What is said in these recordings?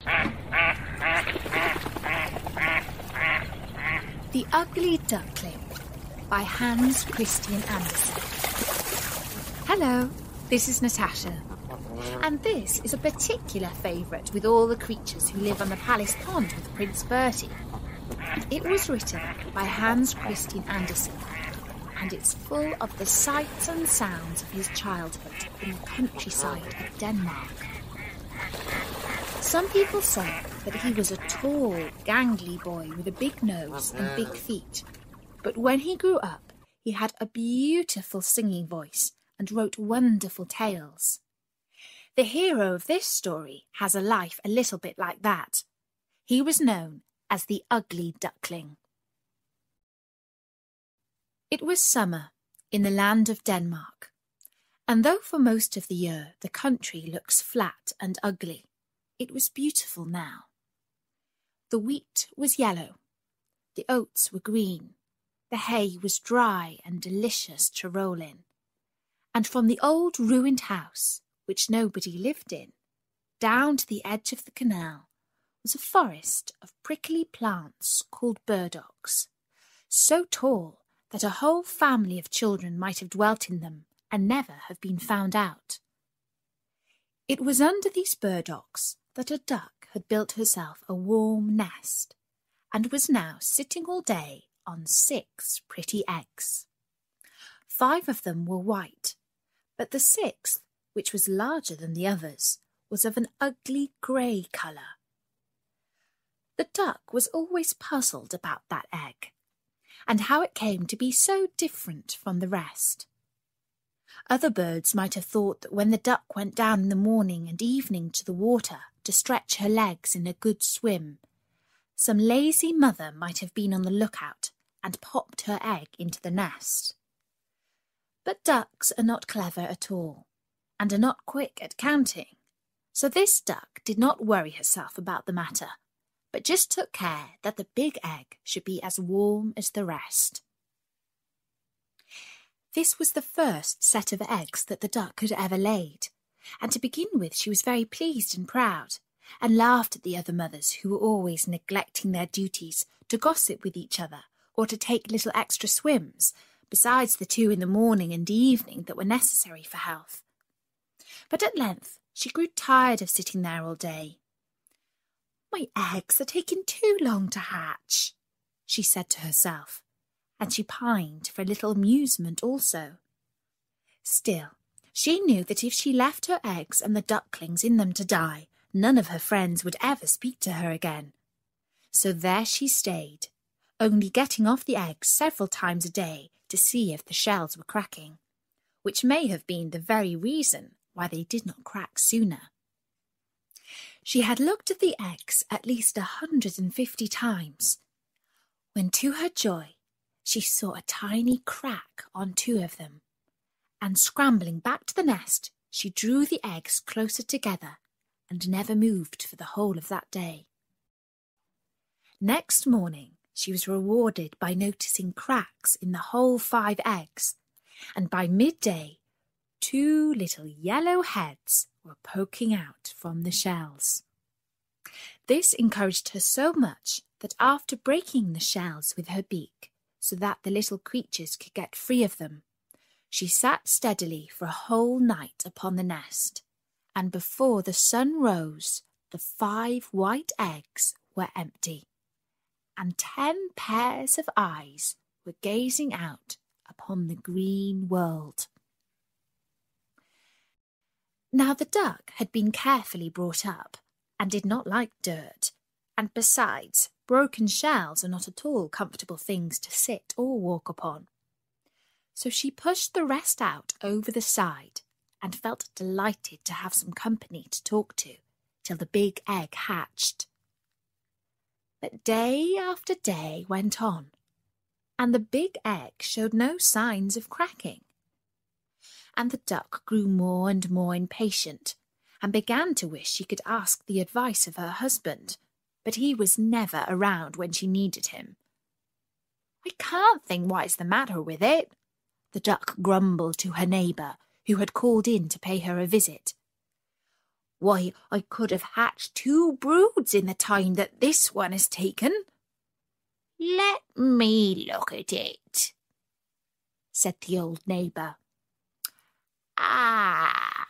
The Ugly Duckling by Hans Christian Andersen. Hello, this is Natasha, and this is a particular favourite with all the creatures who live on the Palace Pond with Prince Bertie. It was written by Hans Christian Andersen, and it's full of the sights and sounds of his childhood in the countryside of Denmark. Some people say that he was a tall, gangly boy with a big nose and big feet, but when he grew up, he had a beautiful singing voice and wrote wonderful tales. The hero of this story has a life a little bit like that. He was known as the Ugly Duckling. It was summer in the land of Denmark, and though for most of the year the country looks flat and ugly, it was beautiful now. The wheat was yellow, the oats were green, the hay was dry and delicious to roll in, and from the old ruined house, which nobody lived in, down to the edge of the canal was a forest of prickly plants called burdocks, so tall that a whole family of children might have dwelt in them and never have been found out. It was under these burdocks that a duck had built herself a warm nest, and was now sitting all day on 6 pretty eggs. 5 of them were white, but the 6th, which was larger than the others, was of an ugly grey colour. The duck was always puzzled about that egg, and how it came to be so different from the rest. Other birds might have thought that when the duck went down in the morning and evening to the water to stretch her legs in a good swim, some lazy mother might have been on the lookout and popped her egg into the nest. But ducks are not clever at all, and are not quick at counting, so this duck did not worry herself about the matter, but just took care that the big egg should be as warm as the rest. This was the first set of eggs that the duck had ever laid, and to begin with she was very pleased and proud, and laughed at the other mothers who were always neglecting their duties to gossip with each other or to take little extra swims, besides the 2 in the morning and evening that were necessary for health. But at length she grew tired of sitting there all day. "My eggs are taking too long to hatch," she said to herself, and she pined for a little amusement also. Still, she knew that if she left her eggs and the ducklings in them to die, none of her friends would ever speak to her again. So there she stayed, only getting off the eggs several times a day to see if the shells were cracking, which may have been the very reason why they did not crack sooner. She had looked at the eggs at least 150 times, when to her joy she saw a tiny crack on 2 of them, and scrambling back to the nest, she drew the eggs closer together and never moved for the whole of that day. Next morning she was rewarded by noticing cracks in the whole 5 eggs, and by midday 2 little yellow heads were poking out from the shells. This encouraged her so much that after breaking the shells with her beak, so that the little creatures could get free of them, she sat steadily for a whole night upon the nest, and before the sun rose, the 5 white eggs were empty, and 10 pairs of eyes were gazing out upon the green world. Now the duck had been carefully brought up, and did not like dirt, and besides, broken shells are not at all comfortable things to sit or walk upon. So she pushed the rest out over the side, and felt delighted to have some company to talk to, till the big egg hatched. But day after day went on, and the big egg showed no signs of cracking. And the duck grew more and more impatient, and began to wish she could ask the advice of her husband, but he was never around when she needed him. "I can't think what is the matter with it," the duck grumbled to her neighbour, who had called in to pay her a visit. Why, I could have hatched 2 broods in the time that this one has taken." "Let me look at it," said the old neighbour. "Ah,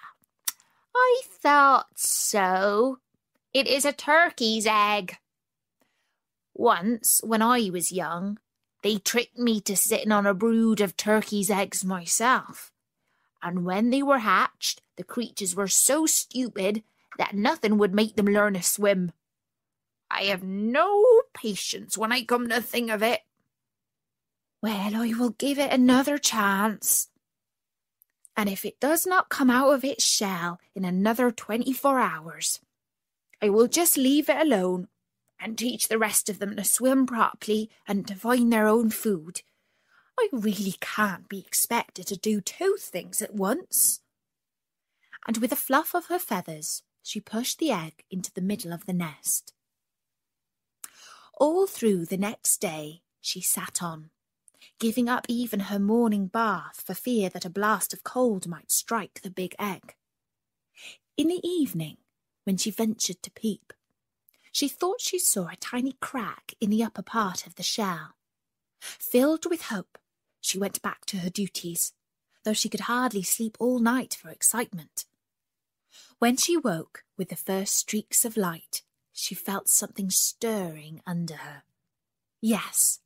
I thought so. It is a turkey's egg. Once, when I was young, they tricked me to sitting on a brood of turkey's eggs myself, and when they were hatched, the creatures were so stupid that nothing would make them learn to swim. I have no patience when I come to think of it." "Well, I will give it another chance. And if it does not come out of its shell in another 24 hours, I will just leave it alone and teach the rest of them to swim properly and to find their own food. I really can't be expected to do 2 things at once." And with a fluff of her feathers, she pushed the egg into the middle of the nest. All through the next day she sat on, giving up even her morning bath for fear that a blast of cold might strike the big egg. In the evening, when she ventured to peep, she thought she saw a tiny crack in the upper part of the shell. Filled with hope, she went back to her duties, though she could hardly sleep all night for excitement. When she woke with the first streaks of light, she felt something stirring under her. Yes,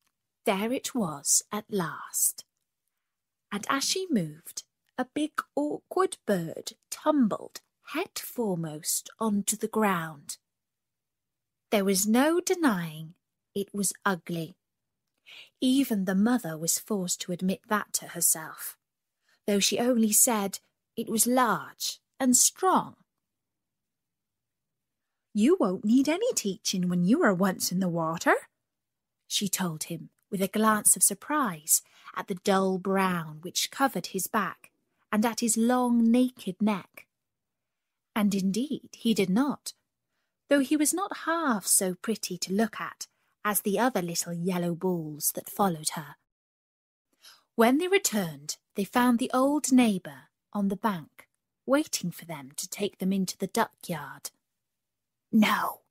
there it was at last. And as she moved, a big awkward bird tumbled head foremost onto the ground. There was no denying it was ugly. Even the mother was forced to admit that to herself, though she only said it was large and strong. "You won't need any teaching when you are once in the water," she told him, with a glance of surprise at the dull brown which covered his back and at his long naked neck. And indeed he did not, though he was not half so pretty to look at as the other little yellow balls that followed her. When they returned, they found the old neighbour on the bank, waiting for them to take them into the duck-yard. "No,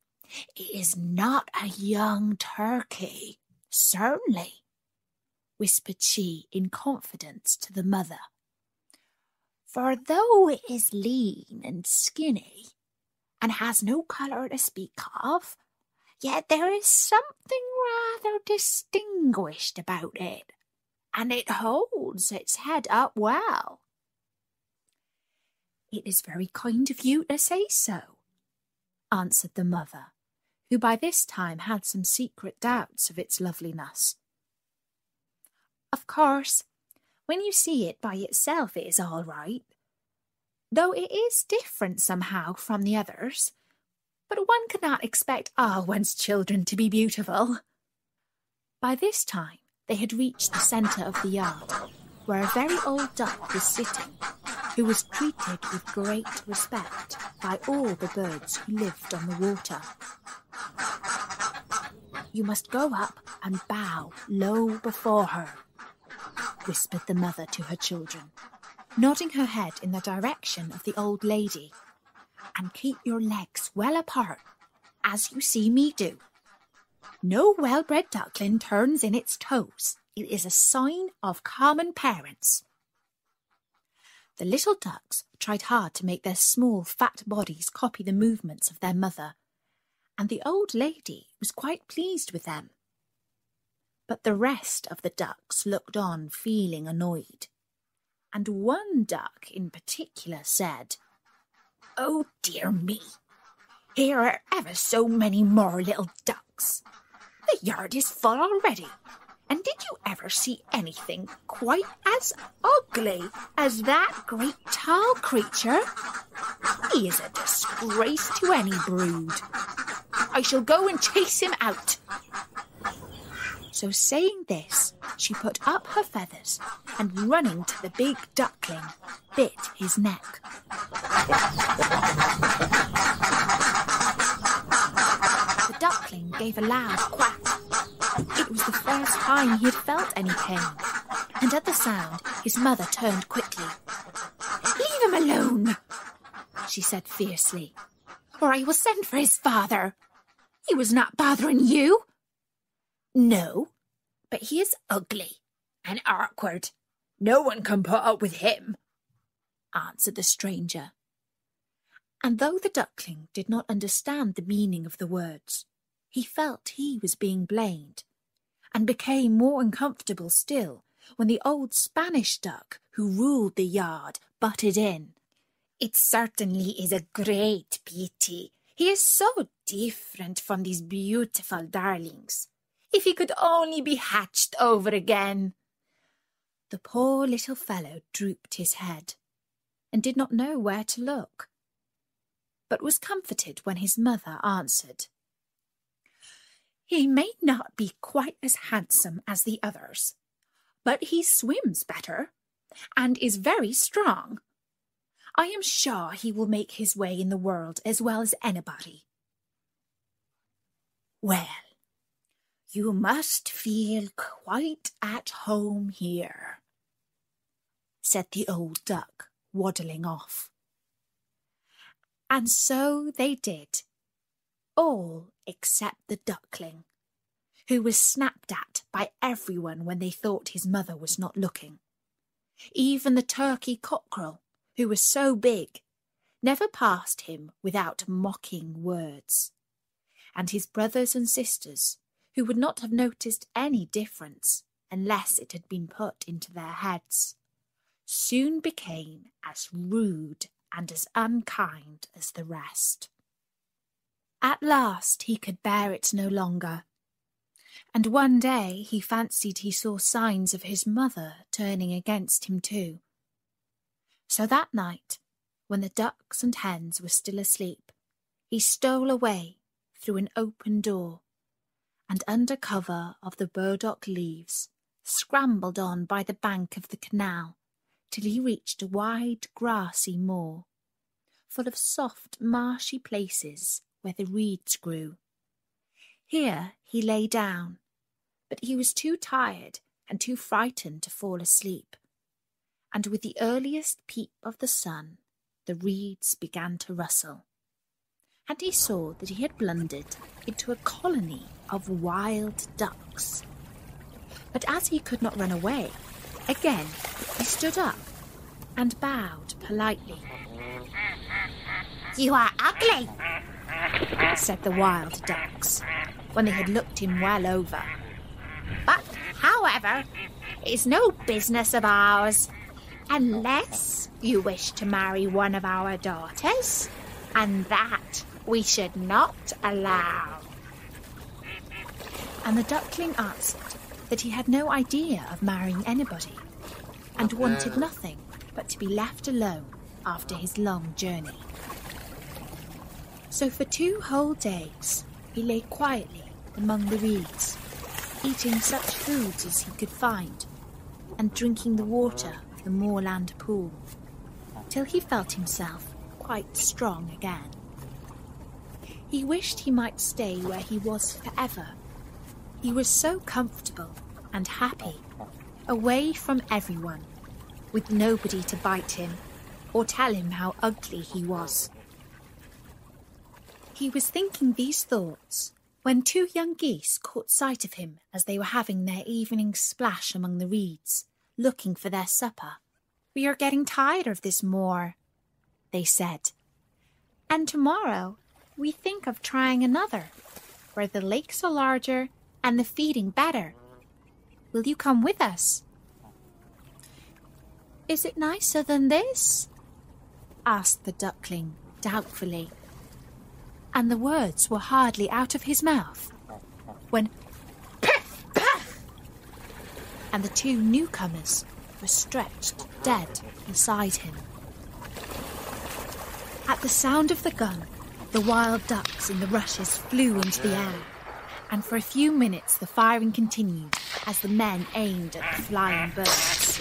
it is not a young turkey, certainly," whispered she in confidence to the mother. "For though it is lean and skinny, and has no colour to speak of, yet there is something rather distinguished about it, and it holds its head up well." "It is very kind of you to say so," answered the mother, who by this time had some secret doubts of its loveliness. "Of course, when you see it by itself it is all right, though it is different somehow from the others, but one cannot expect all one's children to be beautiful." By this time they had reached the centre of the yard, where a very old duck was sitting, who was treated with great respect by all the birds who lived on the water. "You must go up and bow low before her," whispered the mother to her children, nodding her head in the direction of the old lady, "and keep your legs well apart, as you see me do. No well-bred duckling turns in its toes. It is a sign of common parents." The little ducks tried hard to make their small, fat bodies copy the movements of their mother, and the old lady was quite pleased with them. But the rest of the ducks looked on, feeling annoyed, and one duck in particular said, "Oh dear me, here are ever so many more little ducks. The yard is full already. And did you ever see anything quite as ugly as that great tall creature? He is a disgrace to any brood. I shall go and chase him out." So saying this, she put up her feathers and, running to the big duckling, bit his neck. The duckling gave a loud quack. It was the first time he had felt any pain, and at the sound his mother turned quickly. "Leave him alone," she said fiercely. or I will send for his father. He was not bothering you." "No, but he is ugly and awkward. No one can put up with him," answered the stranger. And though the duckling did not understand the meaning of the words, he felt he was being blamed, and became more uncomfortable still when the old Spanish duck who ruled the yard butted in. "It certainly is a great pity. He is so different from these beautiful darlings. If he could only be hatched over again." The poor little fellow drooped his head and did not know where to look, but was comforted when his mother answered, "He may not be quite as handsome as the others, but he swims better and is very strong. I am sure he will make his way in the world as well as anybody." "Well, you must feel quite at home here," said the old duck, waddling off. And so they did, all except the duckling, who was snapped at by everyone when they thought his mother was not looking. Even the turkey cockerel, who was so big, never passed him without mocking words. And his brothers and sisters, who would not have noticed any difference unless it had been put into their heads, soon became as rude and as unkind as the rest. At last he could bear it no longer, and one day he fancied he saw signs of his mother turning against him too. So that night, when the ducks and hens were still asleep, he stole away through an open door, and under cover of the burdock leaves scrambled on by the bank of the canal till he reached a wide grassy moor, full of soft marshy places where the reeds grew. Here he lay down, but he was too tired and too frightened to fall asleep, and with the earliest peep of the sun the reeds began to rustle, and he saw that he had blundered into a colony of wild ducks. But as he could not run away, again he stood up and bowed politely. "You are ugly," said the wild ducks, when they had looked him well over. "But, however, it is no business of ours, unless you wish to marry one of our daughters, and that we should not allow." And the duckling answered that he had no idea of marrying anybody, and wanted nothing but to be left alone after his long journey. So for 2 whole days he lay quietly among the reeds, eating such foods as he could find, and drinking the water of the moorland pool, till he felt himself quite strong again. He wished he might stay where he was forever. He was so comfortable and happy, away from everyone, with nobody to bite him or tell him how ugly he was. He was thinking these thoughts when 2 young geese caught sight of him as they were having their evening splash among the reeds, looking for their supper. "We are getting tired of this moor," they said, "and tomorrow we think of trying another, where the lakes are larger and the feeding better. Will you come with us?" "Is it nicer than this?" asked the duckling doubtfully. And the words were hardly out of his mouth when piff, paff, and the 2 newcomers were stretched dead beside him. At the sound of the gun, the wild ducks in the rushes flew into the air, and for a few minutes the firing continued as the men aimed at the flying birds.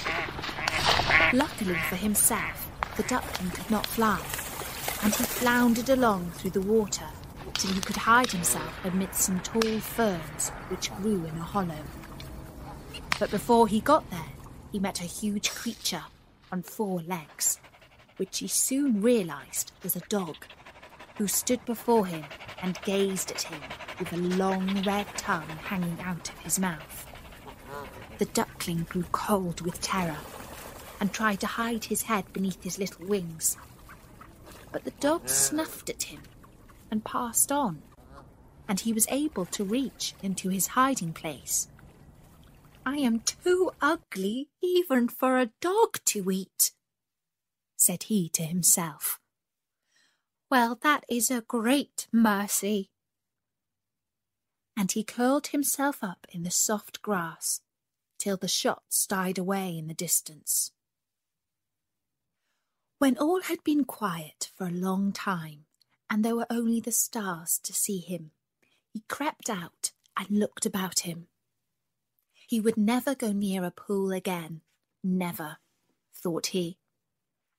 Luckily for himself, the duckling could not fly, and he floundered along through the water till he could hide himself amidst some tall ferns which grew in a hollow. But before he got there, he met a huge creature on 4 legs, which he soon realised was a dog, who stood before him and gazed at him with a long red tongue hanging out of his mouth. The duckling grew cold with terror and tried to hide his head beneath his little wings. But the dog snuffed at him and passed on, and he was able to reach into his hiding place. "I am too ugly even for a dog to eat," said he to himself. "Well, that is a great mercy." And he curled himself up in the soft grass till the shots died away in the distance. When all had been quiet for a long time, and there were only the stars to see him, he crept out and looked about him. He would never go near a pool again, never, thought he,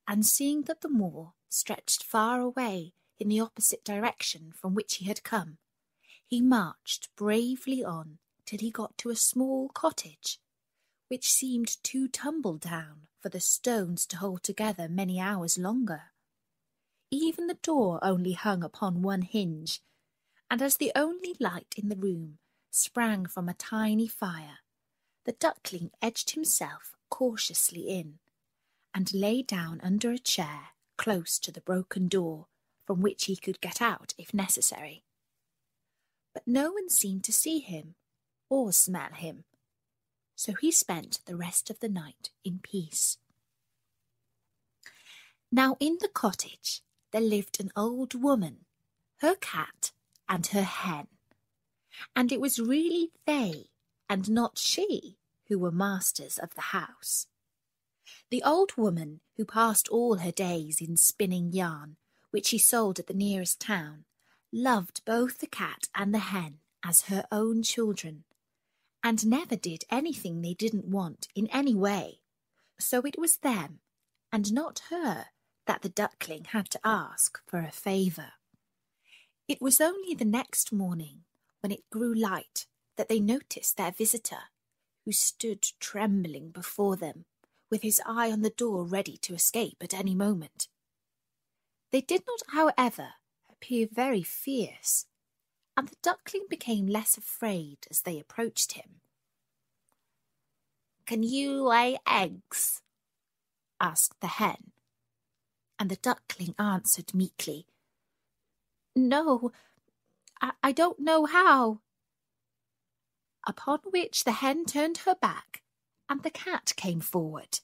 and seeing that the moor stretched far away in the opposite direction from which he had come, he marched bravely on till he got to a small cottage, which seemed too tumble down for the stones to hold together many hours longer. Even the door only hung upon one hinge, and as the only light in the room sprang from a tiny fire, the duckling edged himself cautiously in, and lay down under a chair close to the broken door, from which he could get out if necessary. But no one seemed to see him or smell him, so he spent the rest of the night in peace. Now in the cottage there lived an old woman, her cat, and her hen, and it was really they and not she who were masters of the house. The old woman, who passed all her days in spinning yarn, which she sold at the nearest town, loved both the cat and the hen as her own children, and never did anything they didn't want in any way, so it was them, and not her, that the duckling had to ask for a favour. It was only the next morning, when it grew light, that they noticed their visitor, who stood trembling before them, with his eye on the door ready to escape at any moment. They did not, however, appear very fierce, and the duckling became less afraid as they approached him. "Can you lay eggs?" asked the hen, and the duckling answered meekly, "No, I don't know how." Upon which the hen turned her back, and the cat came forward.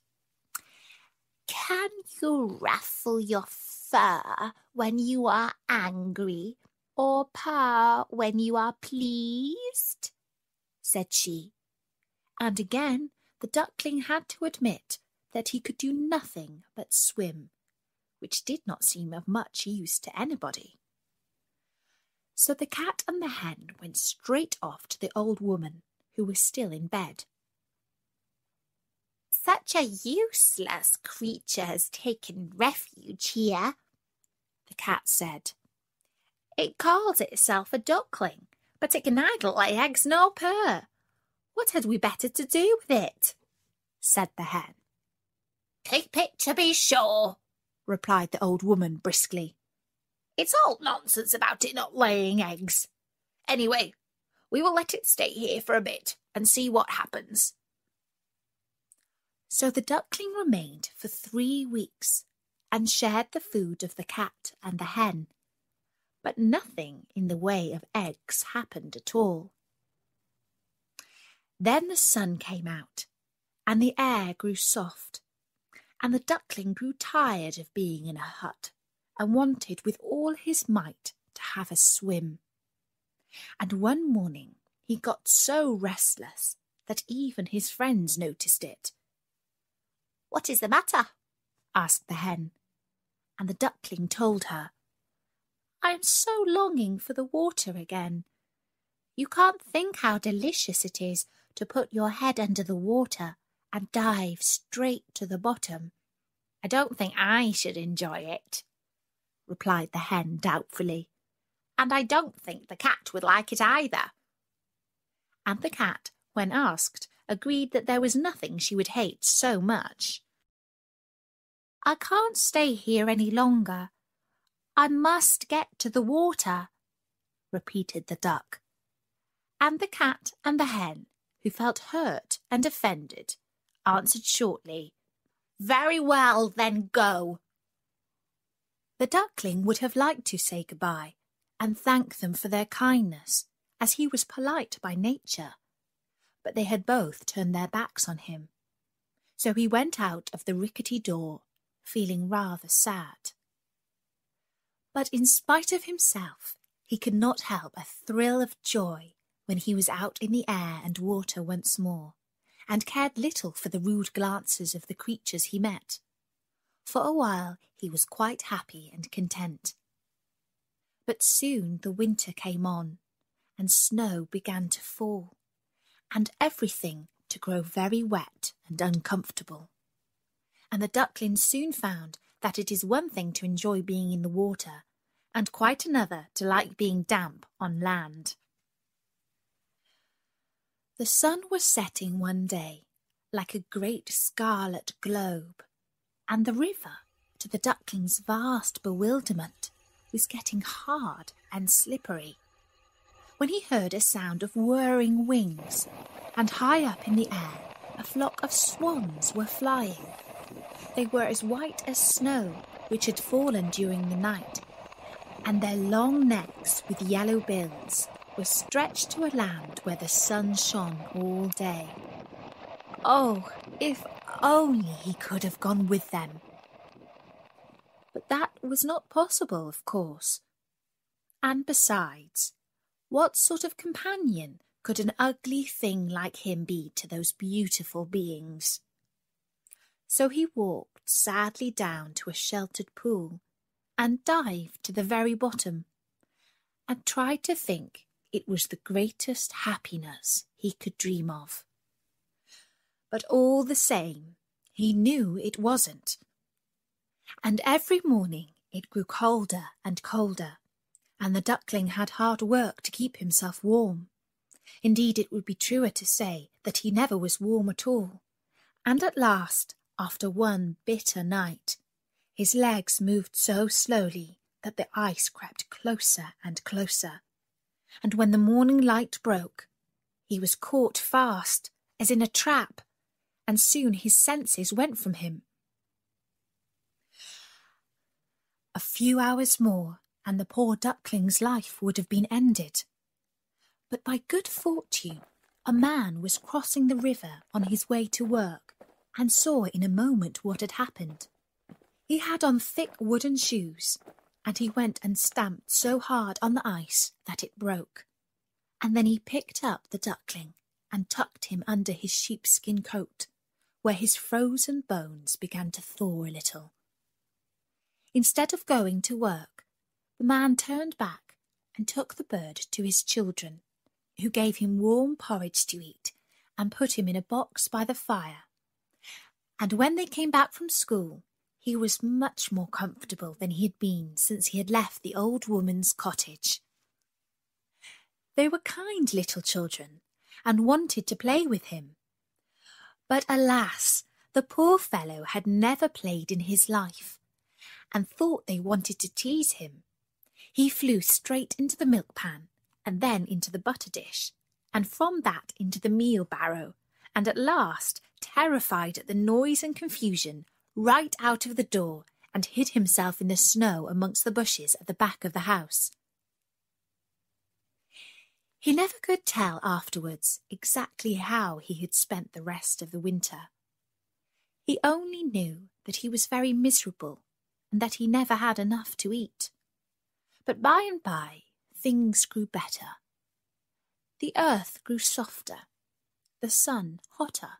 "Can you ruffle your fur when you are angry, or purr when you are pleased?" said she, and again the duckling had to admit that he could do nothing but swim, which did not seem of much use to anybody. So the cat and the hen went straight off to the old woman, who was still in bed. "Such a useless creature has taken refuge here," the cat said. "It calls itself a duckling, but it can neither lay eggs nor purr. What had we better to do with it?" said the hen. "Keep it, to be sure," replied the old woman briskly. "It's all nonsense about it not laying eggs. Anyway, we will let it stay here for a bit and see what happens." So the duckling remained for 3 weeks and shared the food of the cat and the hen, but nothing in the way of eggs happened at all. Then the sun came out, and the air grew soft, and the duckling grew tired of being in a hut, and wanted with all his might to have a swim. And one morning he got so restless that even his friends noticed it. "What is the matter?" asked the hen, and the duckling told her, "I am so longing for the water again. You can't think how delicious it is to put your head under the water and dive straight to the bottom." "I don't think I should enjoy it," replied the hen doubtfully, "and I don't think the cat would like it either." And the cat, when asked, agreed that there was nothing she would hate so much. "I can't stay here any longer. I must get to the water," repeated the duck. And the cat and the hen, who felt hurt and offended, answered shortly, "Very well, then go." The duckling would have liked to say goodbye and thank them for their kindness, as he was polite by nature, but they had both turned their backs on him. So he went out of the rickety door, feeling rather sad. But in spite of himself, he could not help a thrill of joy when he was out in the air and water once more, and cared little for the rude glances of the creatures he met. For a while he was quite happy and content. But soon the winter came on, and snow began to fall, and everything to grow very wet and uncomfortable. And the duckling soon found that it is one thing to enjoy being in the water, and quite another to like being damp on land. The sun was setting one day, like a great scarlet globe, and the river, to the duckling's vast bewilderment, was getting hard and slippery, when he heard a sound of whirring wings, and high up in the air a flock of swans were flying. They were as white as snow, which had fallen during the night, and their long necks with yellow bills were stretched to a land where the sun shone all day. Oh, if only he could have gone with them! But that was not possible, of course. And besides, what sort of companion could an ugly thing like him be to those beautiful beings? So he walked sadly down to a sheltered pool, and dived to the very bottom, and tried to think it was the greatest happiness he could dream of. But all the same, he knew it wasn't. And every morning it grew colder and colder, and the duckling had hard work to keep himself warm. Indeed, it would be truer to say that he never was warm at all. And at last, after one bitter night, his legs moved so slowly that the ice crept closer and closer, and when the morning light broke, he was caught fast, as in a trap, and soon his senses went from him. A few hours more, and the poor duckling's life would have been ended. But by good fortune, a man was crossing the river on his way to work, and saw in a moment what had happened. He had on thick wooden shoes, and he went and stamped so hard on the ice that it broke. And then he picked up the duckling and tucked him under his sheepskin coat, where his frozen bones began to thaw a little. Instead of going to work, the man turned back and took the bird to his children, who gave him warm porridge to eat and put him in a box by the fire. And when they came back from school, he was much more comfortable than he had been since he had left the old woman's cottage. They were kind little children, and wanted to play with him. But alas, the poor fellow had never played in his life, and thought they wanted to tease him. He flew straight into the milk pan, and then into the butter dish, and from that into the meal barrow, and at last, terrified at the noise and confusion, right out of the door, and hid himself in the snow amongst the bushes at the back of the house. He never could tell afterwards exactly how he had spent the rest of the winter. He only knew that he was very miserable, and that he never had enough to eat. But by and by things grew better. The earth grew softer, the sun hotter,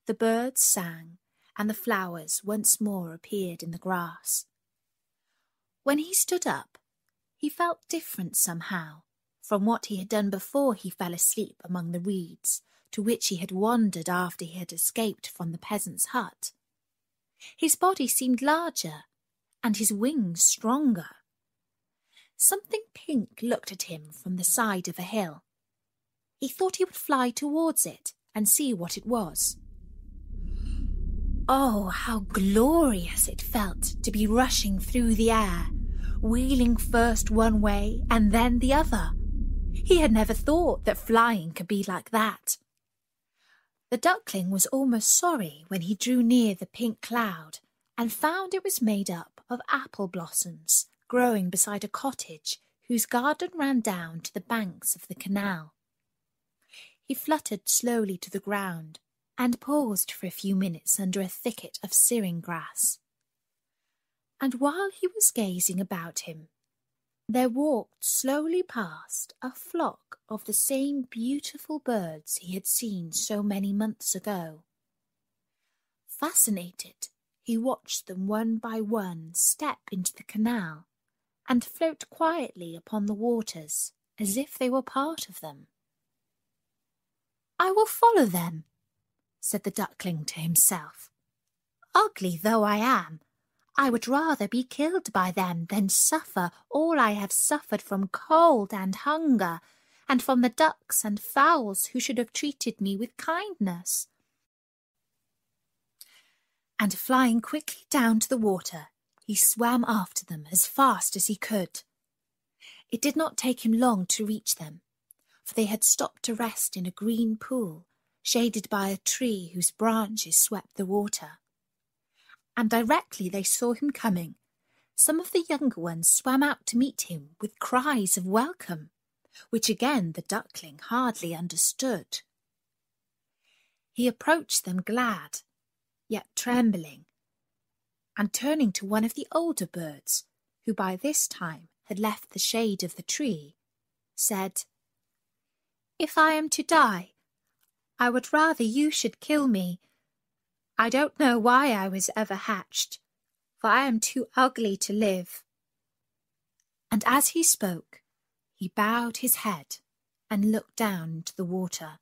the birds sang, and the flowers once more appeared in the grass. When he stood up, he felt different somehow from what he had done before he fell asleep among the reeds, to which he had wandered after he had escaped from the peasant's hut. His body seemed larger, and his wings stronger. Something pink looked at him from the side of a hill. He thought he would fly towards it and see what it was. Oh, how glorious it felt to be rushing through the air, wheeling first one way and then the other. He had never thought that flying could be like that. The duckling was almost sorry when he drew near the pink cloud and found it was made up of apple blossoms growing beside a cottage whose garden ran down to the banks of the canal. He fluttered slowly to the ground and paused for a few minutes under a thicket of syring grass. And while he was gazing about him, there walked slowly past a flock of the same beautiful birds he had seen so many months ago. Fascinated, he watched them one by one step into the canal and float quietly upon the waters as if they were part of them. "I will follow them," said the duckling to himself. "Ugly though I am, I would rather be killed by them than suffer all I have suffered from cold and hunger, and from the ducks and fowls who should have treated me with kindness." And flying quickly down to the water, he swam after them as fast as he could. It did not take him long to reach them, for they had stopped to rest in a green pool, shaded by a tree whose branches swept the water. And directly they saw him coming, some of the younger ones swam out to meet him with cries of welcome, which again the duckling hardly understood. He approached them glad, yet trembling, and turning to one of the older birds, who by this time had left the shade of the tree, said, "If I am to die, I would rather you should kill me. I don't know why I was ever hatched, for I am too ugly to live." And as he spoke, he bowed his head and looked down into the water.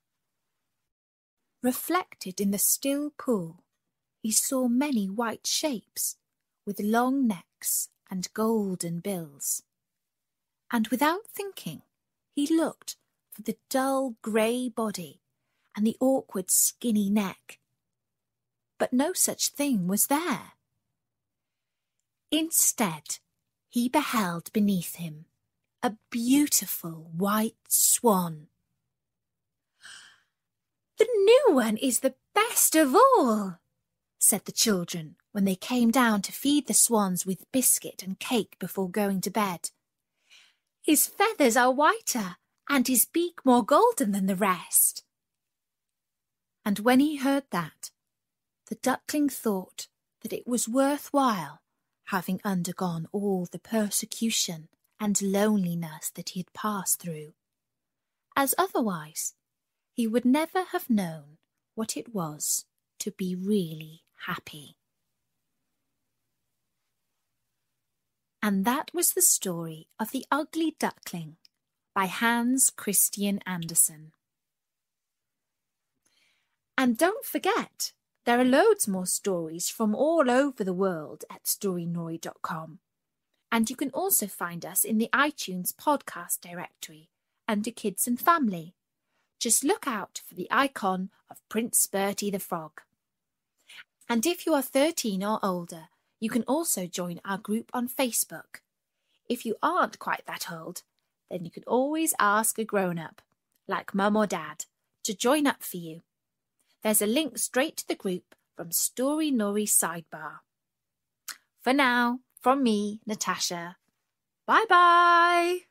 Reflected in the still pool, he saw many white shapes with long necks and golden bills. And without thinking, he looked for the dull grey body and the awkward skinny neck. But no such thing was there. Instead, he beheld beneath him a beautiful white swan. "The new one is the best of all," said the children when they came down to feed the swans with biscuit and cake before going to bed. "His feathers are whiter and his beak more golden than the rest." And when he heard that, the duckling thought that it was worth while having undergone all the persecution and loneliness that he had passed through, as otherwise he would never have known what it was to be really happy. And that was the story of The Ugly Duckling by Hans Christian Andersen. And don't forget, there are loads more stories from all over the world at storynori.com. And you can also find us in the iTunes podcast directory under Kids and Family. Just look out for the icon of Prince Bertie the Frog. And if you are 13 or older, you can also join our group on Facebook. If you aren't quite that old, then you can always ask a grown-up, like Mum or Dad, to join up for you. There's a link straight to the group from Story Nori's sidebar. For now, from me, Natasha, bye-bye!